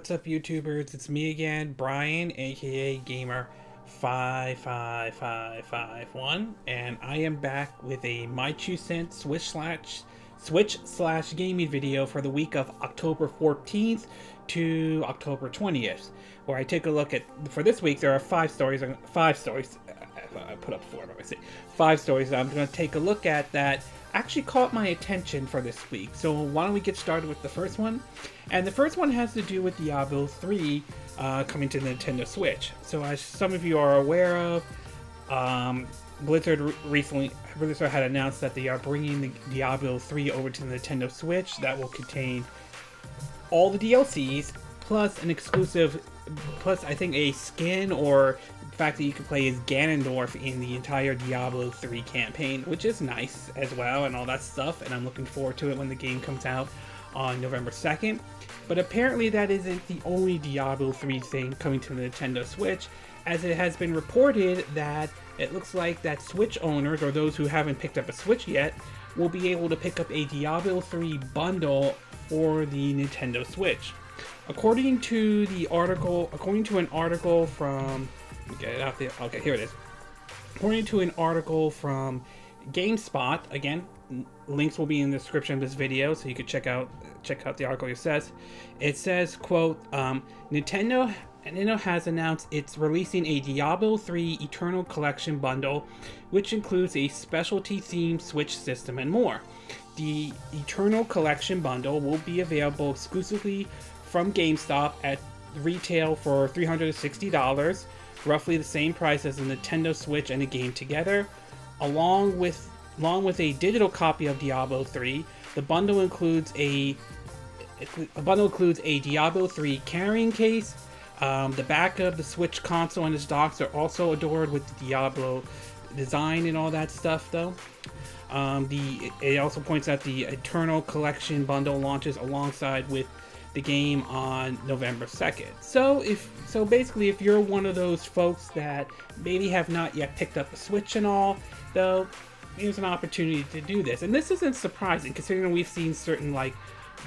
what's up YouTubers? It's me again, Brian, aka Gamer55551, and I am back with a My 2 Cents Switch slash gaming video for the week of October 14th to October 20th, where I take a look at, for this week there are five stories, I put up four, but I say five stories that I'm going to take a look at that actually caught my attention for this week. So why don't we get started with the first one? And the first one has to do with Diablo 3 coming to the Nintendo Switch. So as some of you are aware of, Blizzard had announced that they are bringing the Diablo 3 over to the Nintendo Switch. That will contain all the DLCs plus an exclusive, plus I think a skin or the fact that you can play as Ganondorf in the entire Diablo 3 campaign, which is nice as well, and all that stuff, and I'm looking forward to it when the game comes out on November 2nd. But apparently that isn't the only Diablo 3 thing coming to the Nintendo Switch, as it has been reported that it looks like that Switch owners, or those who haven't picked up a Switch yet, will be able to pick up a Diablo 3 bundle for the Nintendo Switch. According to an article from, get it out there. Okay, here it is. According to an article from GameSpot, again, links will be in the description of this video, so you can check out the article. It says, quote, Nintendo has announced it's releasing a Diablo 3 Eternal Collection bundle, which includes a specialty themed Switch system and more. The Eternal Collection bundle will be available exclusively from GameStop at retail for $360, roughly the same price as the Nintendo Switch and a game together. Along with a digital copy of Diablo 3, the bundle includes a Diablo 3 carrying case. The back of the Switch console and its docks are also adored with the Diablo design and all that stuff, though. It also points out the Eternal Collection bundle launches alongside with the game on November 2nd. So basically, if you're one of those folks that maybe have not yet picked up a Switch and all, though, here's an opportunity to do this. And this isn't surprising, considering we've seen certain like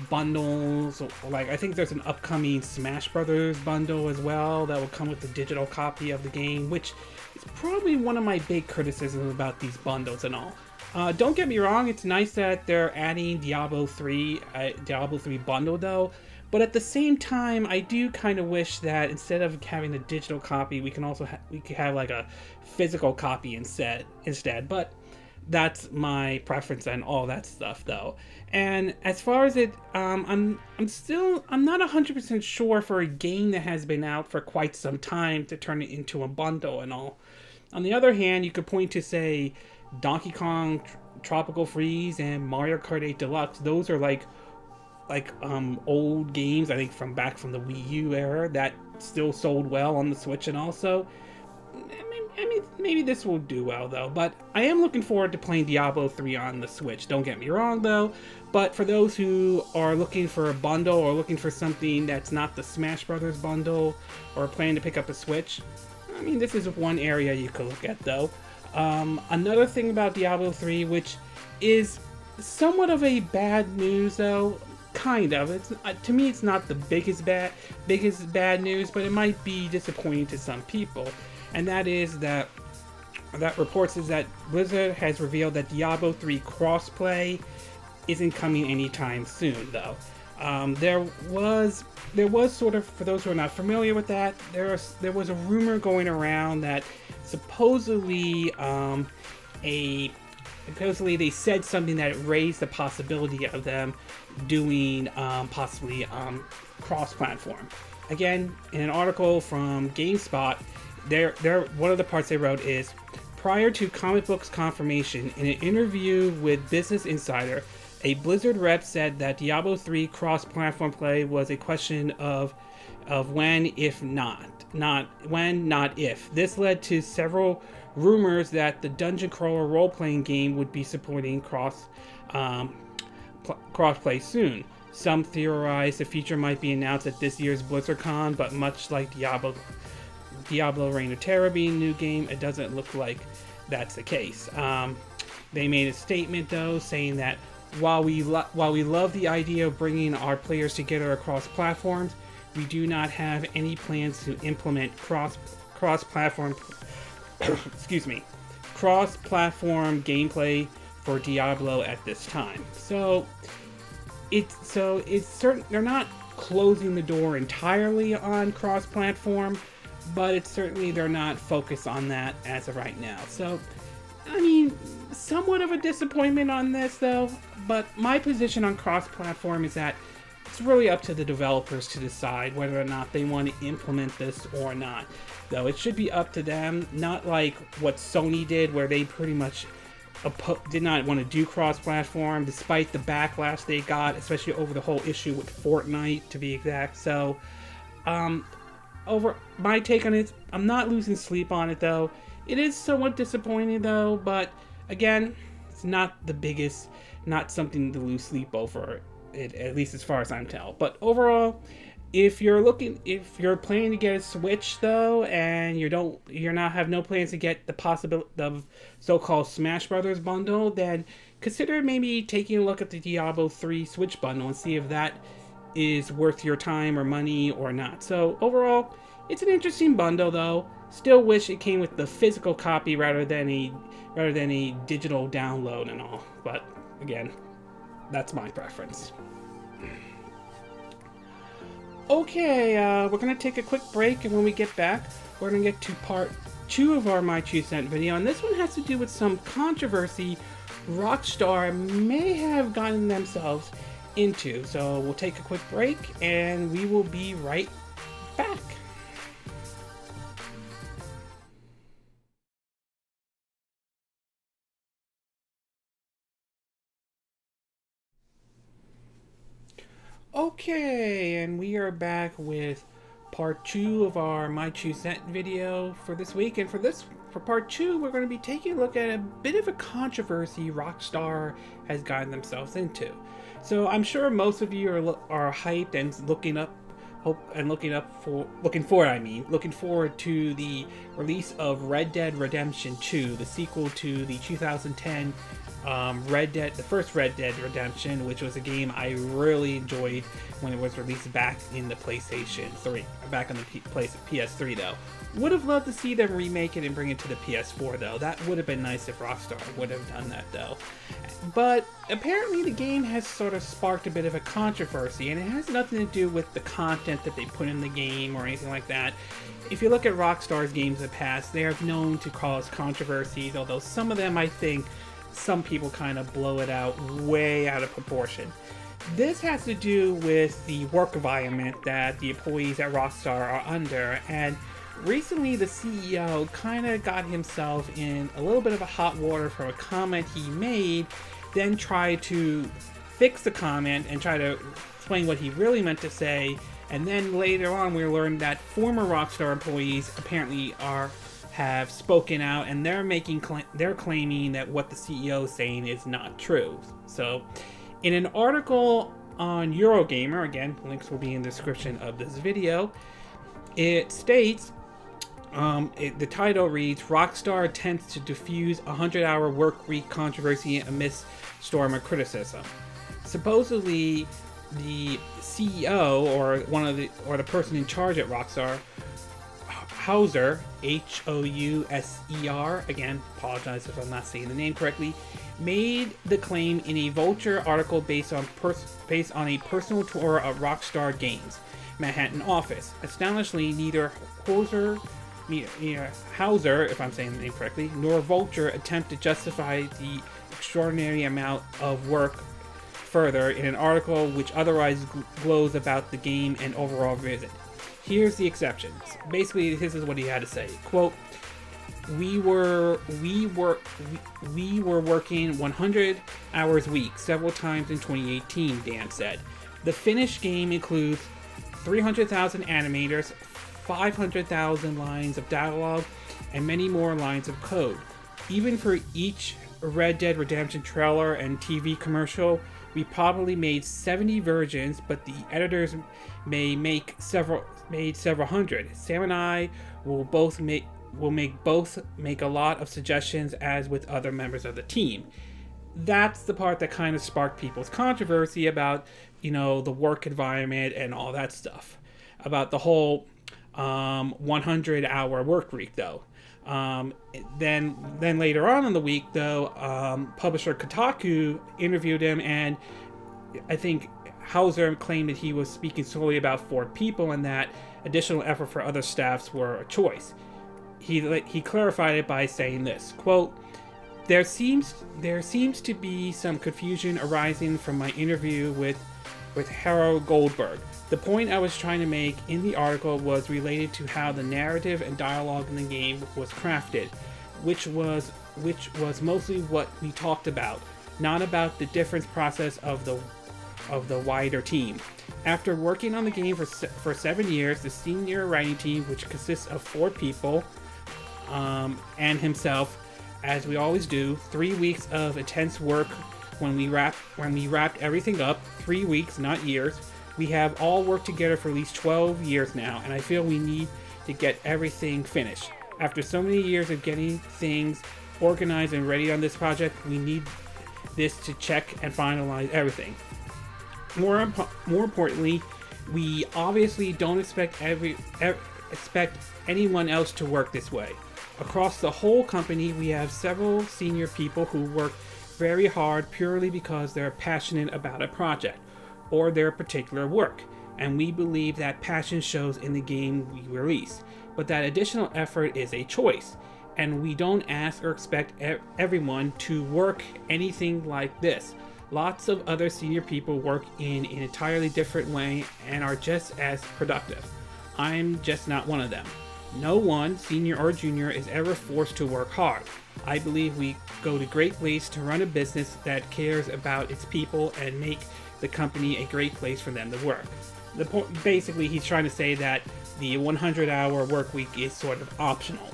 bundles, like I think there's an upcoming Smash Brothers bundle as well that will come with the digital copy of the game, which is probably one of my big criticisms about these bundles and all. Don't get me wrong, it's nice that they're adding Diablo 3 bundle though, but at the same time, I do kind of wish that instead of having a digital copy, we could have like a physical copy instead. But that's my preference and all that stuff though. And as far as it, I'm not 100% sure for a game that has been out for quite some time to turn it into a bundle and all. On the other hand, you could point to, say, Donkey Kong Tropical Freeze and Mario Kart 8 Deluxe. Those are like old games, I think from the Wii U era, that still sold well on the Switch. And also, I mean, maybe this will do well though, but I am looking forward to playing Diablo 3 on the Switch, don't get me wrong though. But for those who are looking for a bundle or looking for something that's not the Smash Brothers bundle or planning to pick up a Switch, I mean, this is one area you could look at though. Another thing about Diablo 3, which is somewhat of a bad news though, kind of. It's to me, it's not the biggest bad news, but it might be disappointing to some people. And that is that reports is that Blizzard has revealed that Diablo 3 crossplay isn't coming anytime soon, though. There was sort of, for those who are not familiar with that, there was a rumor going around that supposedly they said something that raised the possibility of them doing possibly cross-platform. Again, in an article from GameSpot, one of the parts they wrote is, prior to comic books confirmation, in an interview with Business Insider, a Blizzard rep said that Diablo 3 cross-platform play was a question of when, if not when, not if. This led to several rumors that the dungeon crawler role-playing game would be supporting crossplay soon. Some theorize the feature might be announced at this year's BlizzardCon, but much like Diablo Reign of Terror being a new game, it doesn't look like that's the case. They made a statement though, saying that while we love the idea of bringing our players together across platforms, we do not have any plans to implement cross-platform excuse me, cross-platform gameplay for Diablo at this time. So it's certain they're not closing the door entirely on cross-platform, but it's certainly they're not focused on that as of right now. So I mean, somewhat of a disappointment on this though, but my position on cross-platform is that it's really up to the developers to decide whether or not they want to implement this or not. Though it should be up to them, not like what Sony did where they pretty much did not want to do cross-platform despite the backlash they got, especially over the whole issue with Fortnite to be exact. So over my take on it, I'm not losing sleep on it though. It is somewhat disappointing though, but again, it's not the biggest, not something to lose sleep over it, at least as far as I'm tell. But overall, if you're planning to get a Switch though, and have no plans to get the possibility of so-called Smash Brothers bundle, then consider maybe taking a look at the Diablo 3 Switch bundle and see if that is worth your time or money or not. So overall, it's an interesting bundle though. Still wish it came with the physical copy rather than a digital download and all. But again, that's my preference. Okay, we're gonna take a quick break, and when we get back, we're gonna get to part 2 of our My 2 Cent video, and this one has to do with some controversy Rockstar may have gotten themselves into. So we'll take a quick break, and we will be right back. Okay, and we are back with part 2 of our My 2 Cent video for this week. And for part 2, we're going to be taking a look at a bit of a controversy Rockstar has gotten themselves into. So I'm sure most of you are hyped and looking forward to the release of Red Dead Redemption 2, the sequel to the 2010 the first Red Dead Redemption, which was a game I really enjoyed when it was released back in the PlayStation 3, back on the PS3 though. Would have loved to see them remake it and bring it to the PS4 though. That would have been nice if Rockstar would have done that though. But apparently the game has sort of sparked a bit of a controversy, and it has nothing to do with the content that they put in the game or anything like that. If you look at Rockstar's games in the past, they are known to cause controversies, although some of them I think some people kind of blow it out way out of proportion. This has to do with the work environment that the employees at Rockstar are under, and recently the CEO kind of got himself in a little bit of a hot water for a comment he made, then tried to fix the comment and try to explain what he really meant to say, and then later on we learned that former Rockstar employees apparently have spoken out, and they're claiming that what the CEO is saying is not true. So in an article on Eurogamer, again, links will be in the description of this video, it states, the title reads, Rockstar attempts to diffuse a 100-hour work week controversy amidst storm of criticism. Supposedly the CEO or the person in charge at Rockstar, Houser, Houser, again, apologize if I'm not saying the name correctly, made the claim in a Vulture article based on a personal tour of Rockstar Games' Manhattan office. Astonishingly, neither Houser, if I'm saying the name correctly, nor Vulture attempt to justify the extraordinary amount of work further in an article which otherwise glows about the game and overall visit. Here's the exceptions. Basically, this is what he had to say. Quote, we were working 100 hours a week several times in 2018, Dan said. The finished game includes 300,000 animators, 500,000 lines of dialogue, and many more lines of code. Even for each Red Dead Redemption trailer and TV commercial, we probably made 70 versions, but the editors made several hundred. Sam and I will make a lot of suggestions, as with other members of the team. That's the part that kind of sparked people's controversy about, the work environment and all that stuff. about the whole 100-hour work week, though. Then later on in the week, though, publisher Kotaku interviewed him, and I think Hauser claimed that he was speaking solely about 4 people and that additional effort for other staffs were a choice. He clarified it by saying this, quote, there seems to be some confusion arising from my interview with Harold Goldberg. The point I was trying to make in the article was related to how the narrative and dialogue in the game was crafted, which was mostly what we talked about, not about the difference process of the wider team. After working on the game for 7 years, the senior writing team, which consists of 4 people, and himself, as we always do, 3 weeks of intense work when we wrapped everything up, 3 weeks, not years. We have all worked together for at least 12 years now, and I feel we need to get everything finished. After so many years of getting things organized and ready on this project, we need this to check and finalize everything. More importantly, we obviously don't expect anyone else to work this way. Across the whole company, we have several senior people who work very hard purely because they're passionate about a project or their particular work, and we believe that passion shows in the game we release. But that additional effort is a choice, and we don't ask or expect everyone to work anything like this. Lots of other senior people work in an entirely different way and are just as productive. I'm just not one of them. No one, senior or junior, is ever forced to work hard. I believe we go to great lengths to run a business that cares about its people and make the company a great place for them to work. Basically, he's trying to say that the 100-hour work week is sort of optional.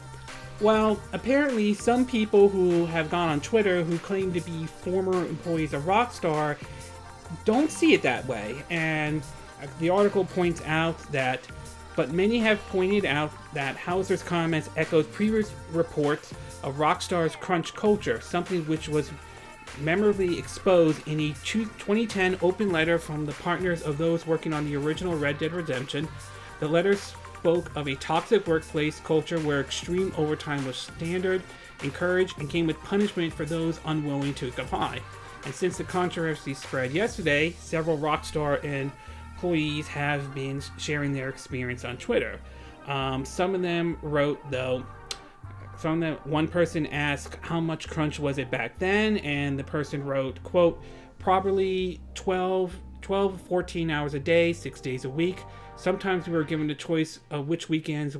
Well, apparently some people who have gone on Twitter who claim to be former employees of Rockstar don't see it that way, and the article points out that, but many have pointed out that Hauser's comments echoes previous reports of Rockstar's crunch culture, something which was memorably exposed in a 2010 open letter from the partners of those working on the original Red Dead Redemption. The letter spoke of a toxic workplace culture where extreme overtime was standard, encouraged, and came with punishment for those unwilling to comply. And since the controversy spread yesterday, several Rockstar employees have been sharing their experience on Twitter. Some of them wrote, though, one person asked how much crunch was it back then, and the person wrote, quote, probably 12 14 hours a day, 6 days a week. Sometimes we were given the choice of which weekend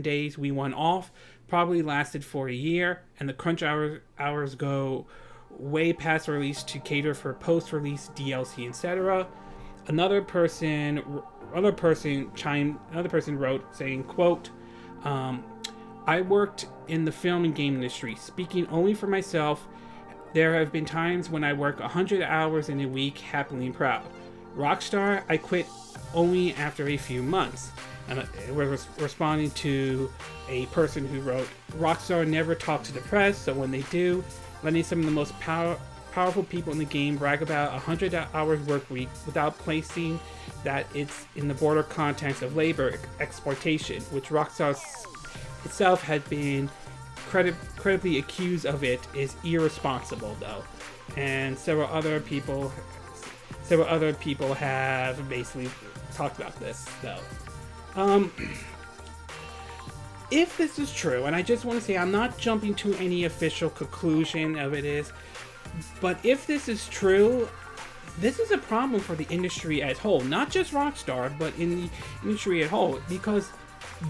days we want off. Probably lasted for a year, and the crunch hours go way past release to cater for post-release DLC, etc. Another person wrote saying, quote, I worked in the film and game industry. Speaking only for myself, there have been times when I work 100 hours in a week, happily and proud. Rockstar, I quit only after a few months. And we're responding to a person who wrote, Rockstar never talks to the press, so when they do, letting some of the most powerful people in the game brag about 100 hours work week without placing that it's in the broader context of labor exploitation, which Rockstar itself had been credibly accused of, it is irresponsible, though. And several other people have basically talked about this, though. If this is true, and I just want to say I'm not jumping to any official conclusion of it is, but if this is true, this is a problem for the industry as a whole, not just Rockstar, but in the industry as a whole, because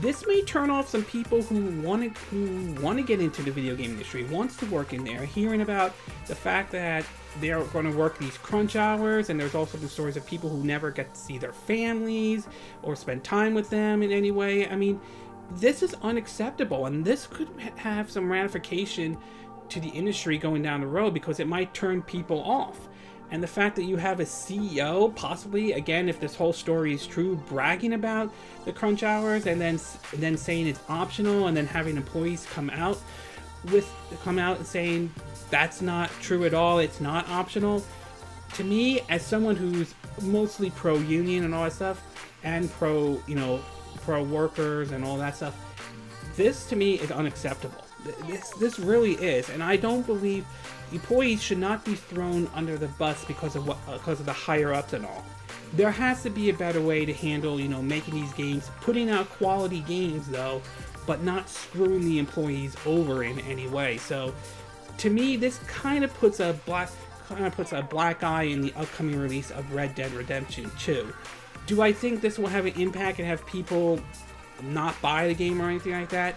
this may turn off some people who want to get into the video game industry, wants to work in there, hearing about the fact that they're going to work these crunch hours, and there's also the stories of people who never get to see their families or spend time with them in any way. I mean, this is unacceptable, and this could have some ramification to the industry going down the road, because it might turn people off. And the fact that you have a CEO, possibly, again, if this whole story is true, bragging about the crunch hours and then saying it's optional, and then having employees come out and saying that's not true at all, it's not optional. To me, as someone who's mostly pro-union and all that stuff, and pro, pro workers and all that stuff. This to me is unacceptable. This really is, and I don't believe employees should not be thrown under the bus because of the higher ups and all. There has to be a better way to handle, making these games, putting out quality games though, but not screwing the employees over in any way. So, to me, this kind of puts a black eye in the upcoming release of Red Dead Redemption 2. Do I think this will have an impact and have people not buy the game or anything like that?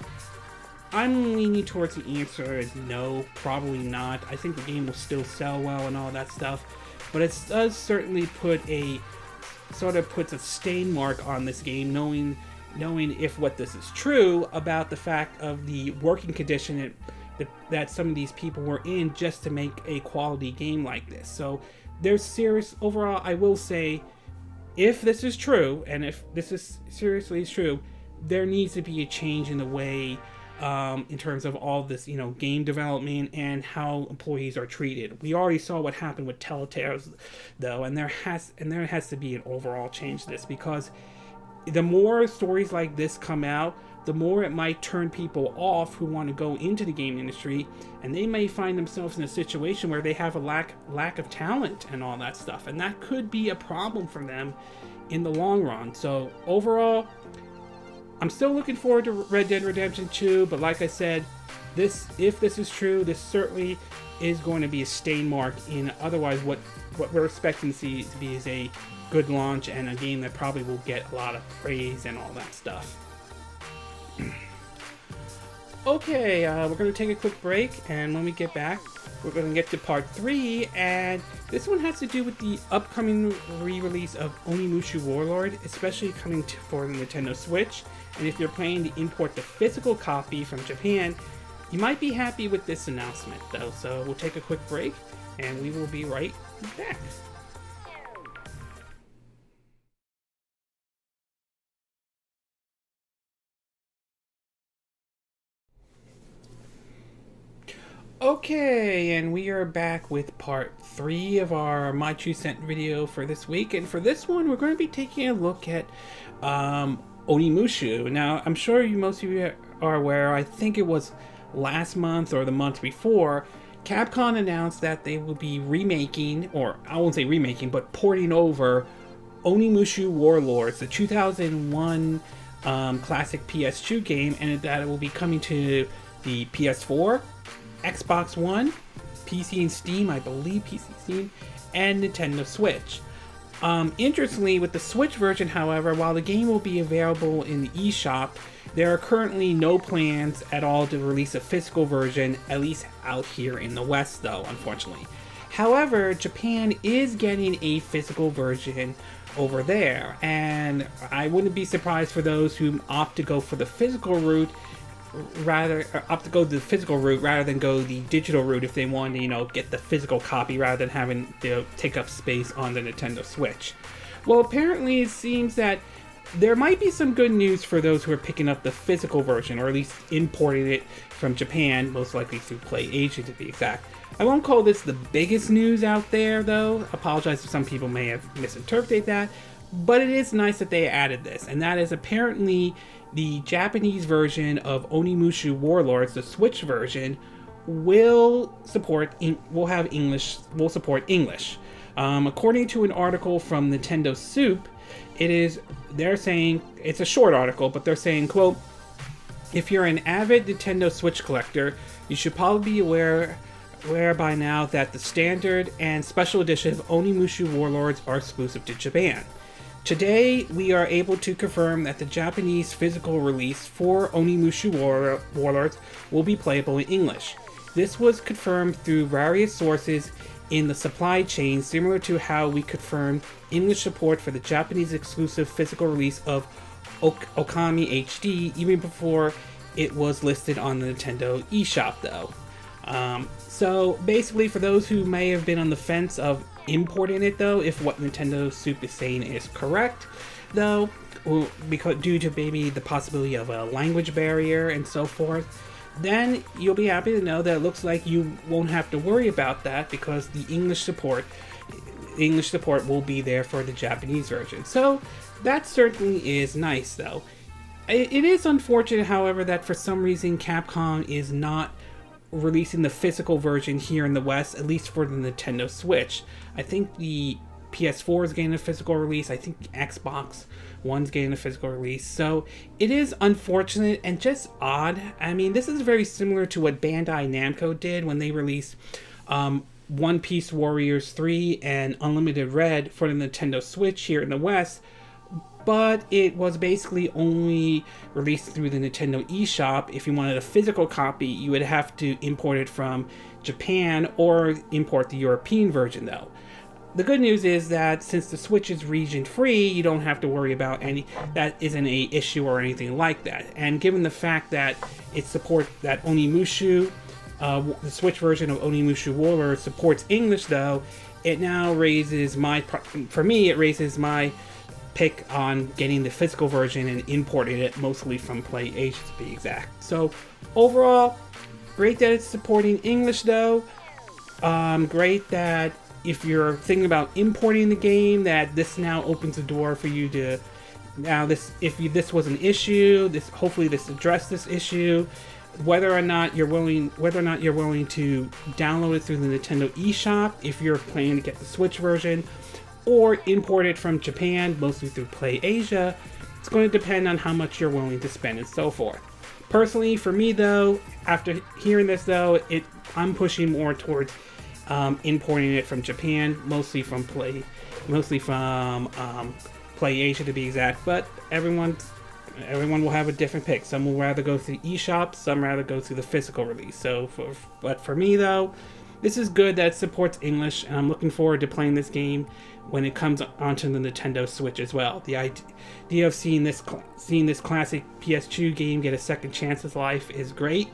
I'm leaning towards the answer is no, probably not. I think the game will still sell well and all that stuff, but it does certainly puts a stain mark on this game, knowing if what this is true about the fact of the working condition that some of these people were in just to make a quality game like this. So there's serious, overall, I will say, if this is true, and if this is seriously true, there needs to be a change in the way, in terms of all this, game development and how employees are treated. We already saw what happened with Telltale, though, and there has to be an overall change to this, because the more stories like this come out, the more it might turn people off who want to go into the game industry, and they may find themselves in a situation where they have a lack of talent and all that stuff, and that could be a problem for them in the long run. So overall, I'm still looking forward to Red Dead Redemption 2, but like I said, if this is true, this certainly is going to be a stain mark in otherwise what we're expecting to see to be is a good launch and a game that probably will get a lot of praise and all that stuff. Okay, we're going to take a quick break, and when we get back, we're going to get to part 3, and this one has to do with the upcoming re-release of Onimusha Warlord, especially coming for the Nintendo Switch. And if you're planning to import the physical copy from Japan, you might be happy with this announcement though. So we'll take a quick break, and we will be right back. Okay, and we are back with part 3 of our My 2 Cent video for this week. And for this one, we're going to be taking a look at Onimusha. Now, I'm sure most of you are aware, I think it was last month or the month before, Capcom announced that they will be remaking, or I won't say remaking, but porting over Onimusha Warlords, the 2001 classic PS2 game, and that it will be coming to the PS4, Xbox One, PC and Steam, I believe PC and Steam, and Nintendo Switch. Interestingly, with the Switch version, however, while the game will be available in the eShop, there are currently no plans at all to release a physical version, at least out here in the West, though, unfortunately. However, Japan is getting a physical version over there, and I wouldn't be surprised for those who opt to go for the physical route rather than go the digital route if they want to, get the physical copy rather than having to take up space on the Nintendo Switch. Well, apparently it seems that there might be some good news for those who are picking up the physical version, or at least importing it from Japan, most likely through PlayAsia to be exact. I won't call this the biggest news out there, though. Apologize if some people may have misinterpreted that, but it is nice that they added this, and that is apparently the Japanese version of Onimusha Warlords, the Switch version, will support English. According to an article from Nintendo Soup, they're saying, it's a short article, but they're saying, quote, "If you're an avid Nintendo Switch collector, you should probably be aware by now that the standard and special edition of Onimusha Warlords are exclusive to Japan. Today, we are able to confirm that the Japanese physical release for Onimusha Warlords will be playable in English. This was confirmed through various sources in the supply chain, similar to how we confirmed English support for the Japanese exclusive physical release of Okami HD even before it was listed on the Nintendo eShop, though." So basically, for those who may have been on the fence of importing it, though, if what Nintendo Soup is saying is correct, though, because due to maybe the possibility of a language barrier and so forth, then you'll be happy to know that it looks like you won't have to worry about that, because the English support English support will be there for the Japanese version. So that certainly is nice, though. It is unfortunate, however, that for some reason Capcom is not releasing the physical version here in the West, at least for the Nintendo Switch. I think the PS4 is getting a physical release. I think Xbox One's getting a physical release. So it is unfortunate and just odd. I mean, this is very similar to what Bandai Namco did when they released One Piece Warriors 3 and Unlimited Red for the Nintendo Switch here in the West. But it was basically only released through the Nintendo eShop. If you wanted a physical copy, you would have to import it from Japan or import the European version, though. The good news is that since the Switch is region free, you don't have to worry about that isn't a issue or anything like that. And given the fact that it supports that Onimusha, the Switch version of Onimusha Warlord supports English, though, it now raises for me, it raises my pick on getting the physical version and importing it mostly from Play Asia to be exact. So overall, great that it's supporting English, though. Great that if you're thinking about importing the game, that this now opens the door for you to this was an issue, hopefully this addressed this issue. Whether or not you're willing to download it through the Nintendo eShop if you're planning to get the Switch version, or import it from Japan, mostly through Play Asia, it's going to depend on how much you're willing to spend and so forth. Personally, for me though, after hearing this though, I'm pushing more towards importing it from Japan, mostly from Play Asia to be exact. But everyone will have a different pick. Some will rather go through eShop, some rather go through the physical release. But for me though, this is good that it supports English, and I'm looking forward to playing this game when it comes onto the Nintendo Switch as well. The idea of seeing this classic PS2 game get a second chance at life is great.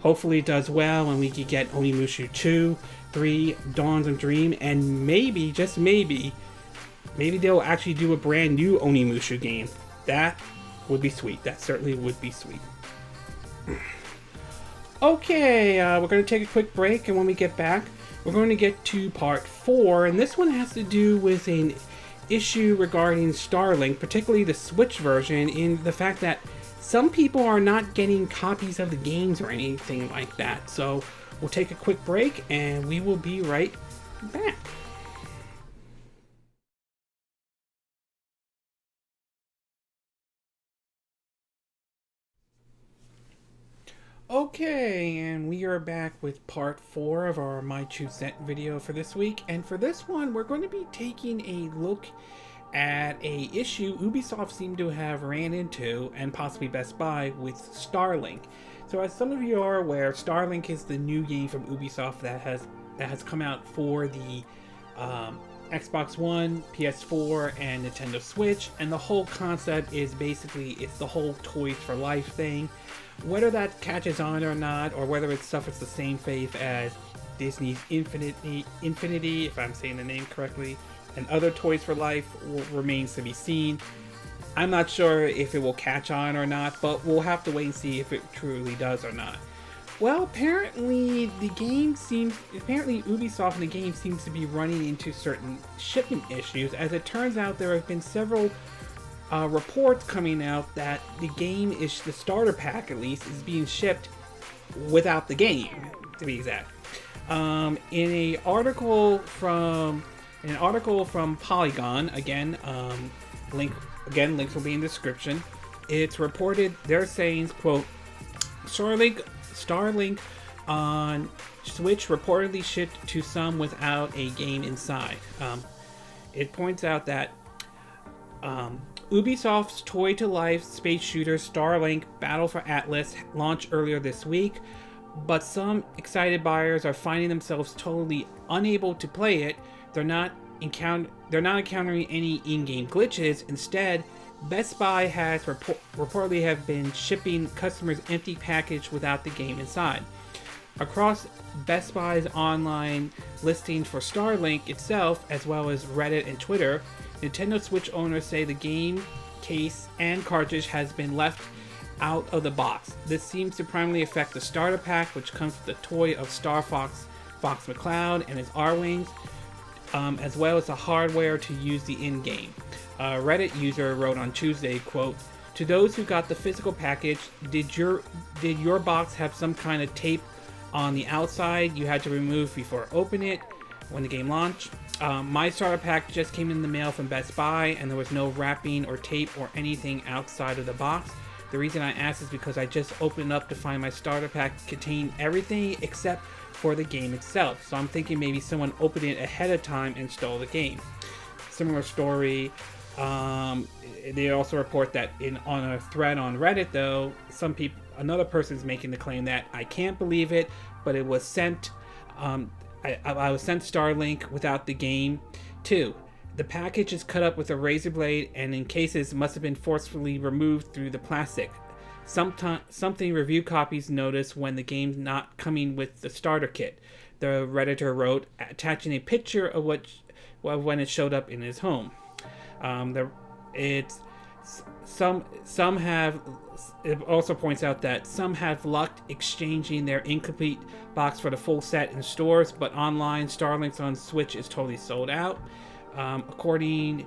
Hopefully it does well, and we can get Onimusha 2, 3, Dawns of Dream, and maybe, just maybe they'll actually do a brand new Onimusha game. That would be sweet. That certainly would be sweet. Okay, we're going to take a quick break, and when we get back, we're going to get to part 4, and this one has to do with an issue regarding Starlink, particularly the Switch version, in the fact that some people are not getting copies of the games or anything like that. So we'll take a quick break, and we will be right back. Okay, and we are back with part 4 of our My Choose Set video for this week. And for this one, we're going to be taking a look at a issue Ubisoft seemed to have ran into, and possibly Best Buy, with Starlink. So as some of you are aware, Starlink is the new game from Ubisoft that has come out for the Xbox One, PS4, and Nintendo Switch. And the whole concept is basically it's the whole Toys for Life thing. Whether that catches on or not, or whether it suffers the same fate as Disney's Infinity, if I'm saying the name correctly, and other Toys for Life, remains to be seen. I'm not sure if it will catch on or not, but we'll have to wait and see if it truly does or not. Well, apparently Ubisoft and the game seems to be running into certain shipment issues. As it turns out, there have been several reports coming out that the starter pack at least, is being shipped without the game, to be exact. In an article from Polygon, links will be in the description. It's reported they're saying, quote, Starlink on Switch reportedly shipped to some without a game inside. It points out that Ubisoft's toy-to-life space shooter Starlink Battle for Atlas launched earlier this week, but some excited buyers are finding themselves totally unable to play it. They're not encountering any in-game glitches. Instead, Best Buy has reportedly have been shipping customers empty package without the game inside. Across Best Buy's online listings for Starlink itself, as well as Reddit and Twitter, Nintendo Switch owners say the game case and cartridge has been left out of the box. This seems to primarily affect the starter pack, which comes with the toy of Star Fox McCloud and his R-Wings. as well as the hardware to use the in-game. A Reddit user wrote on Tuesday, quote, "To those who got the physical package, did your box have some kind of tape on the outside you had to remove before opening it when the game launched? My starter pack just came in the mail from Best Buy, and there was no wrapping or tape or anything outside of the box. The reason I asked is because I just opened it up to find my starter pack contained everything except for the game itself. So I'm thinking maybe someone opened it ahead of time and stole the game." Similar story. They also report that on a thread on Reddit, though, another person's making the claim that I can't believe it, but it was sent. I was sent Starlink without the game too. The package is cut up with a razor blade, and in cases must have been forcefully removed through the plastic. Something review copies notice when the game's not coming with the starter kit. The Redditor wrote, attaching a picture of when it showed up in his home. It also points out that some have luck exchanging their incomplete box for the full set in stores, but online Starlink's on Switch is totally sold out. According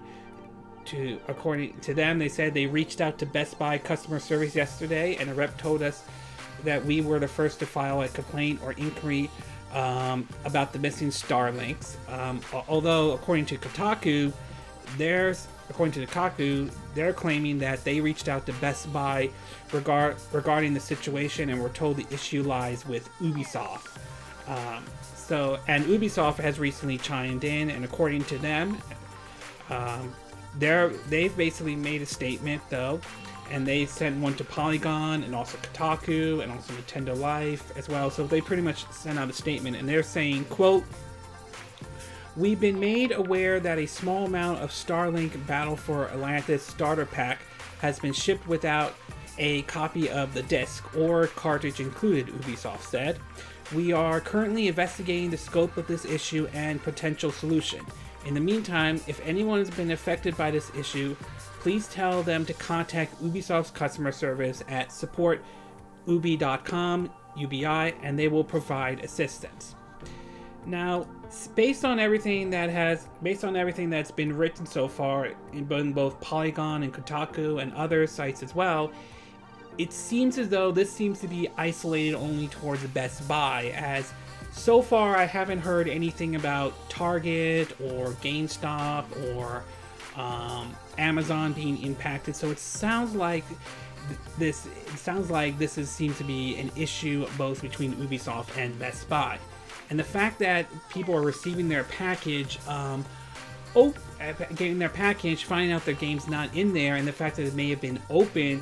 to them, they said they reached out to Best Buy customer service yesterday, and a rep told us that we were the first to file a complaint or inquiry about the missing Starlinks. Although, according to Kotaku, they're claiming that they reached out to Best Buy regarding the situation and were told the issue lies with Ubisoft. And Ubisoft has recently chimed in, and according to them, they've basically made a statement though, and they sent one to Polygon and also Kotaku and also Nintendo Life as well. So they pretty much sent out a statement, and they're saying, quote, "We've been made aware that a small amount of Starlink Battle for Atlantis starter pack has been shipped without a copy of the disc or cartridge included," Ubisoft said. "We are currently investigating the scope of this issue and potential solution. In the meantime, if anyone has been affected by this issue, please tell them to contact Ubisoft's customer service at support.ubi.com, UBI, and they will provide assistance." Now, based on everything that's been written so far in both Polygon and Kotaku and other sites as well, it seems as though this seems to be isolated only towards Best Buy, as so far I haven't heard anything about Target or GameStop or Amazon being impacted. So it sounds like this seems to be an issue both between Ubisoft and Best Buy. And the fact that people are receiving their package, getting their package, finding out their game's not in there, and the fact that it may have been open,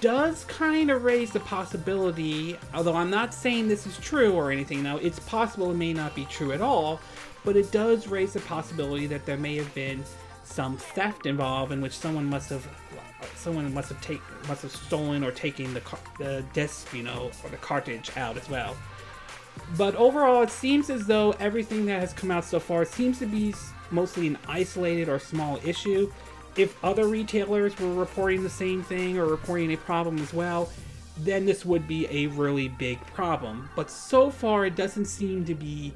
does kind of raise the possibility, although I'm not saying this is true or anything. Now, it's possible it may not be true at all, but it does raise the possibility that there may have been some theft involved, in which someone must have stolen or taken the disc, or the cartridge out as well. But overall, it seems as though everything that has come out so far seems to be mostly an isolated or small issue. If other retailers were reporting the same thing or reporting a problem as well, then this would be a really big problem. But so far, it doesn't seem to be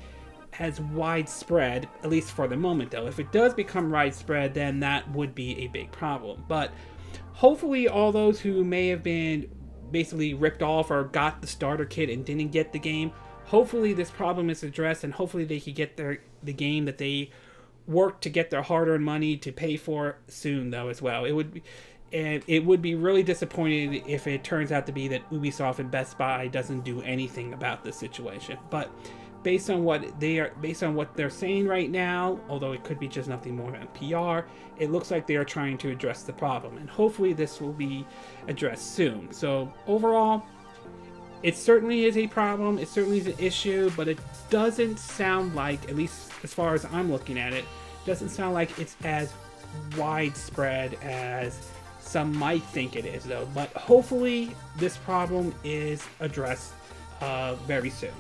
as widespread, at least for the moment though. If it does become widespread, then that would be a big problem. But hopefully all those who may have been basically ripped off or got the starter kit and didn't get the game, hopefully this problem is addressed, and hopefully they could get the game that they work to get their hard-earned money to pay for soon though as well. It would be really disappointing if it turns out to be that Ubisoft and Best Buy doesn't do anything about this situation. But based on what they're saying right now, although it could be just nothing more than PR, it looks like they are trying to address the problem, and hopefully this will be addressed soon. So overall, it certainly is a problem, it certainly is an issue, but it doesn't sound like, at least as far as I'm looking at it, doesn't sound like it's as widespread as some might think it is though. But hopefully this problem is addressed very soon.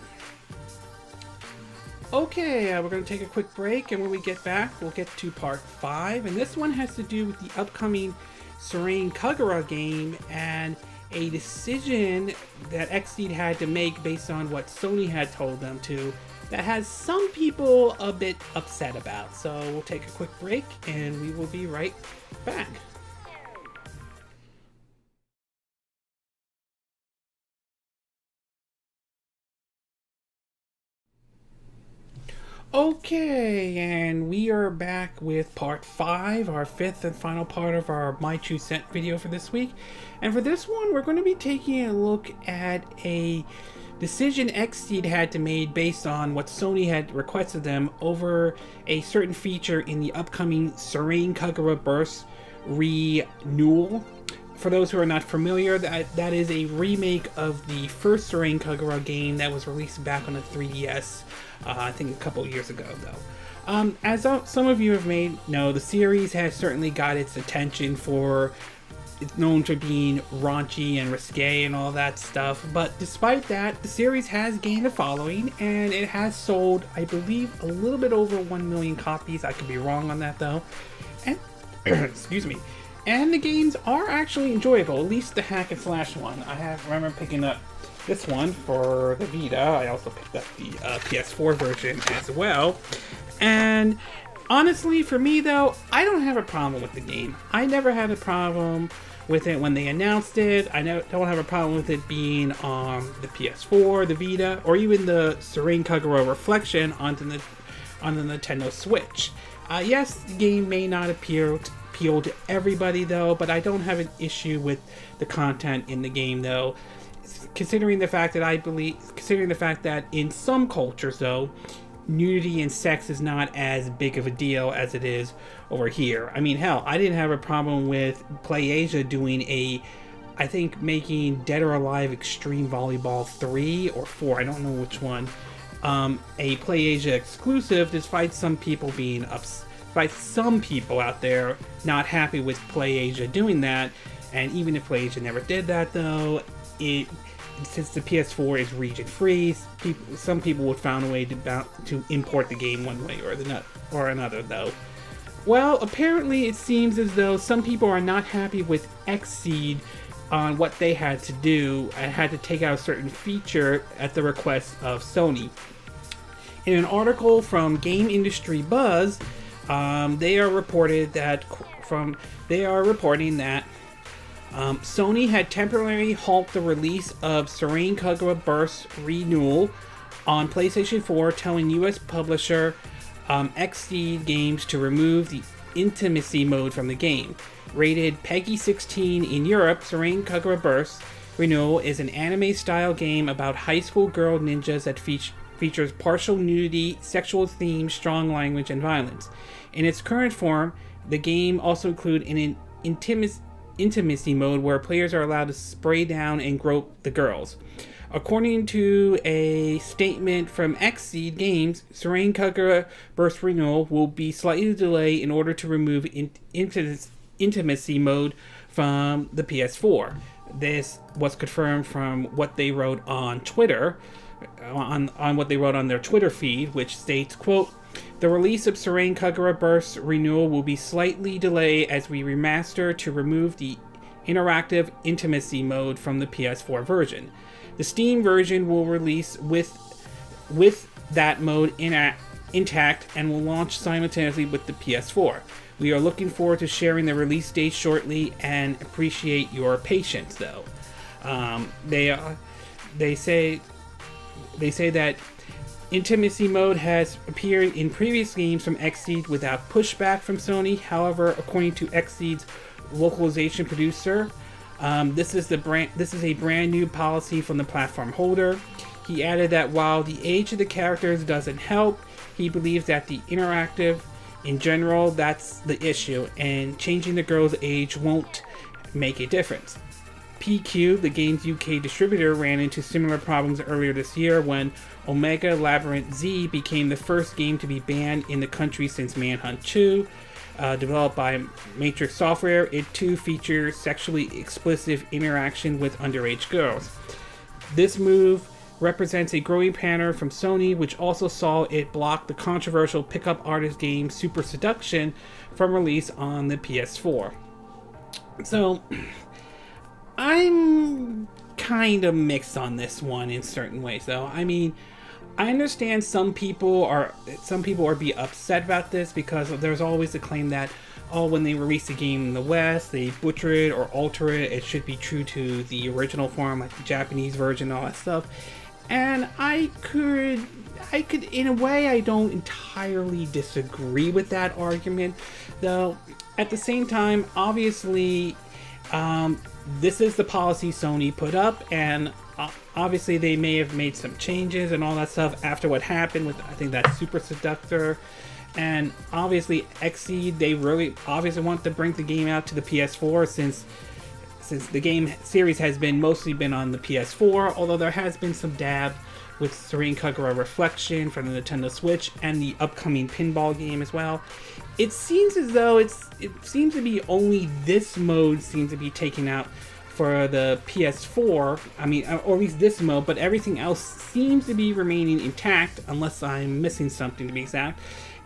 Okay, we're going to take a quick break, and when we get back, we'll get to part 5, and this one has to do with the upcoming Senran Kagura game and a decision that Xseed had to make based on what Sony had told them to, that has some people a bit upset about. So we'll take a quick break and we will be right back. Okay, and we are back with part 5, our 5th and final part of our My True Scent video for this week. And for this one, we're going to be taking a look at a decision Xseed had to make based on what Sony had requested them over a certain feature in the upcoming Senran Kagura Burst Re Newal. For those who are not familiar, that is a remake of the first Senran Kagura game that was released back on the 3DS, I think a couple years ago, though. As some of you have made know, the series has certainly got its attention for it's known for being raunchy and risque and all that stuff, but despite that, the series has gained a following, and it has sold, I believe, a little bit over 1 million copies. I could be wrong on that, though. And excuse me. And the games are actually enjoyable, at least the hack and slash one. I remember picking up this one for the Vita. I also picked up the PS4 version as well. And honestly, for me though, I don't have a problem with the game. I never had a problem with it when they announced it. I don't have a problem with it being on the PS4, the Vita, or even the Senran Kagura Reflection on the Nintendo Switch. Yes, the game may not appeal to everybody though, but I don't have an issue with the content in the game though. Considering the fact that in some cultures though, nudity and sex is not as big of a deal as it is over here. I mean, hell, I didn't have a problem with PlayAsia doing I think making Dead or Alive Extreme Volleyball 3 or 4, I don't know which one, a PlayAsia exclusive, despite some people out there not happy with PlayAsia doing that. And even if PlayAsia never did that though, since the PS4 is region free, some people would find a way to import the game one way or another though. Well, apparently it seems as though some people are not happy with Xseed on what they had to do and had to take out a certain feature at the request of Sony. In an article from Game Industry Buzz, they are reporting that Sony had temporarily halted the release of Senran Kagura Burst Re Newal on PlayStation 4, telling U.S. publisher Xseed Games to remove the intimacy mode from the game. Rated PEGI 16 in Europe, Senran Kagura Burst Re Newal is an anime-style game about high school girl ninjas that features partial nudity, sexual themes, strong language, and violence. In its current form, the game also includes an intimacy mode where players are allowed to spray down and grope the girls. According to a statement from Xseed Games, Senran Kagura Burst Re Newal will be slightly delayed in order to remove intimacy mode from the PS4. This was confirmed from what they wrote on Twitter, on what they wrote on their Twitter feed, which states, quote, "The release of Senran Kagura Burst Re Newal will be slightly delayed as we remaster to remove the interactive intimacy mode from the PS4 version. The Steam version will release with that mode intact and will launch simultaneously with the PS4. We are looking forward to sharing the release date shortly and appreciate your patience," though. They say that intimacy mode has appeared in previous games from Xseed without pushback from Sony. However, according to Xseed's localization producer, this is a brand new policy from the platform holder. He added that while the age of the characters doesn't help, he believes that the interactive in general, that's the issue, and changing the girl's age won't make a difference. PQ, the game's UK distributor, ran into similar problems earlier this year when Omega Labyrinth Z became the first game to be banned in the country since Manhunt 2. Developed by Matrix Software, it too features sexually explicit interaction with underage girls. This move represents a growing pattern from Sony, which also saw it block the controversial pickup artist game Super Seduction from release on the PS4. So, I'm kind of mixed on this one in certain ways, though. I mean, I understand some people are be upset about this because there's always the claim that, oh, when they release a game in the West, they butcher it or alter it. It should be true to the original form, like the Japanese version, all that stuff. And I could, in a way, I don't entirely disagree with that argument, though. At the same time, obviously, this is the policy Sony put up, and obviously they may have made some changes and all that stuff after what happened with, I think, that Super Seductor. And obviously Xseed, they really obviously want to bring the game out to the PS4 since the game series has mostly been on the PS4, although there has been some dab with Senran Kagura Reflection from the Nintendo Switch and the upcoming pinball game as well. It seems as though it seems to be only this mode seems to be taken out for the PS4. I mean, or at least this mode, but everything else seems to be remaining intact, unless I'm missing something to be exact.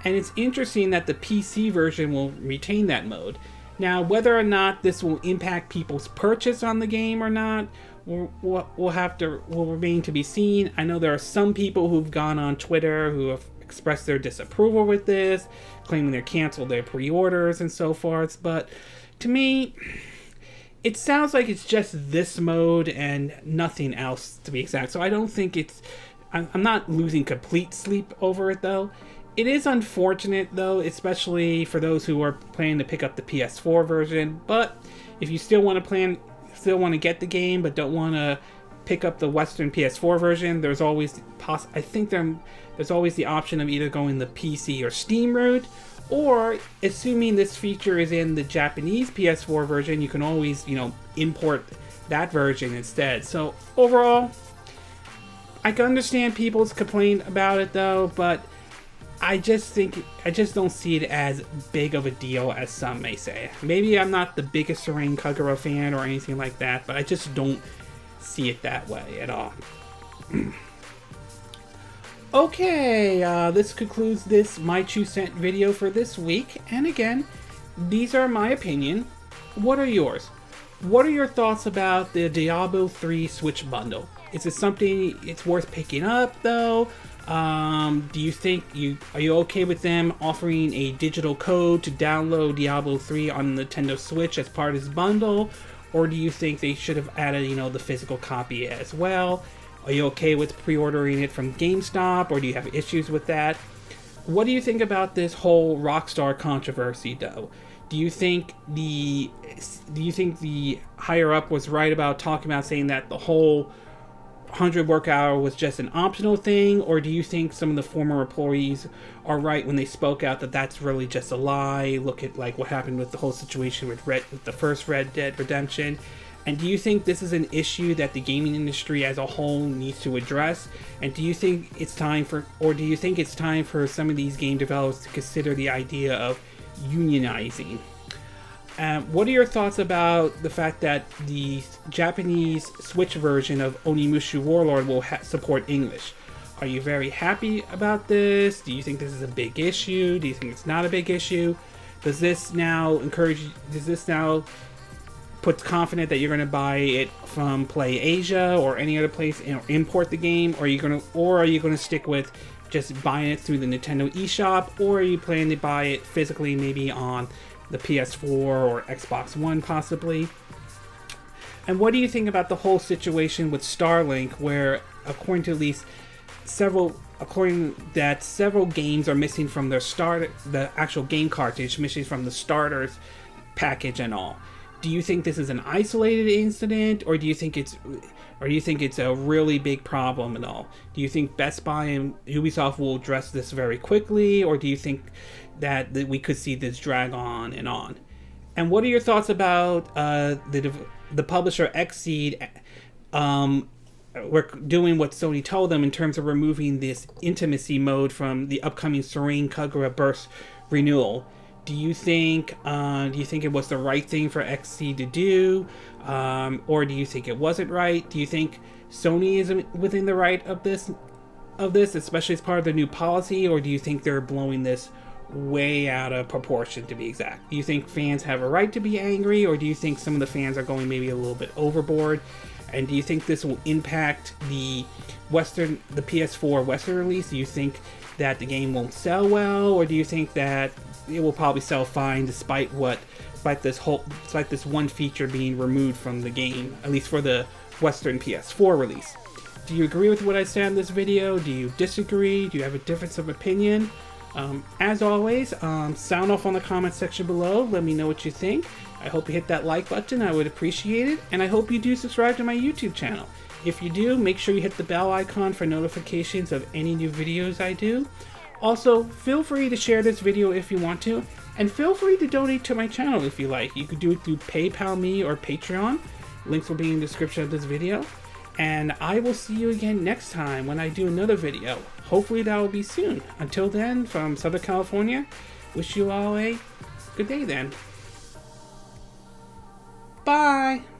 And it's interesting that the PC version will retain that mode. Now, whether or not this will impact people's purchase on the game or not, will remain to be seen. I know there are some people who've gone on Twitter who have expressed their disapproval with this, claiming they're canceled their pre-orders and so forth. But to me, it sounds like it's just this mode and nothing else, to be exact. So I don't think I'm not losing complete sleep over it, though. It is unfortunate, though, especially for those who are planning to pick up the PS4 version. But if you still want to get the game, but don't want to pick up the Western PS4 version, there's always there's always the option of either going the PC or Steam route, or assuming this feature is in the Japanese PS4 version, you can always, import that version instead. So overall, I can understand people's complaint about it, though, but I just don't see it as big of a deal as some may say. Maybe I'm not the biggest Senran Kagura fan or anything like that, but I just don't see it that way at all. Okay, this concludes this My 2 Cent video for this week. And again, these are my opinion. What are yours? What are your thoughts about the Diablo 3 Switch bundle? Is it something it's worth picking up, though? Do you think are you okay with them offering a digital code to download Diablo 3 on Nintendo Switch as part of this bundle? Or do you think they should have added, the physical copy as well? Are you okay with pre-ordering it from GameStop, or do you have issues with that? What do you think about this whole Rockstar controversy, though? Do you think the higher up was right about talking about saying that the whole 100 work hour was just an optional thing, or do you think some of the former employees are right when they spoke out that that's really just a lie? Look at what happened with the whole situation with the first Red Dead Redemption. And do you think this is an issue that the gaming industry as a whole needs to address? And do you think it's time for some of these game developers to consider the idea of unionizing? What are your thoughts about the fact that the Japanese Switch version of Onimusha Warlord will support English? Are you very happy about this? Do you think this is a big issue? Do you think it's not a big issue? Does this now put confident that you're going to buy it from Play Asia or any other place and import the game? Or are you going to stick with just buying it through the Nintendo eShop? Or are you planning to buy it physically, maybe on the PS4 or Xbox One possibly? And what do you think about the whole situation with Starlink, where according to at least several games are missing from the actual game cartridge, missing from the starters package and all? Do you think this is an isolated incident, or do you think it's a really big problem and all? Do you think Best Buy and Ubisoft will address this very quickly, or do you think that we could see this drag on and on? And what are your thoughts about the publisher Xseed doing what Sony told them in terms of removing this intimacy mode from the upcoming Senran Kagura Burst renewal? Do you think it was the right thing for Xseed to do, or do you think it wasn't right? Do you think Sony is within the right of this, especially as part of the new policy, or do you think they're blowing this way out of proportion, to be exact. Do you think fans have a right to be angry, or do you think some of the fans are going maybe a little bit overboard? And do you think this will impact the PS4 Western release? Do you think that the game won't sell well, or do you think that it will probably sell fine despite this one feature being removed from the game, at least for the Western PS4 release? Do you agree with what I said in this video? Do you disagree? Do you have a difference of opinion? As always, sound off on the comment section below. Let me know what you think. I hope you hit that like button. I would appreciate it. And I hope you do subscribe to my YouTube channel. If you do, make sure you hit the bell icon for notifications of any new videos I do. Also, feel free to share this video if you want to. And feel free to donate to my channel if you like. You could do it through PayPal me or Patreon. Links will be in the description of this video. And I will see you again next time when I do another video. Hopefully that will be soon. Until then, from Southern California, wish you all a good day then. Bye!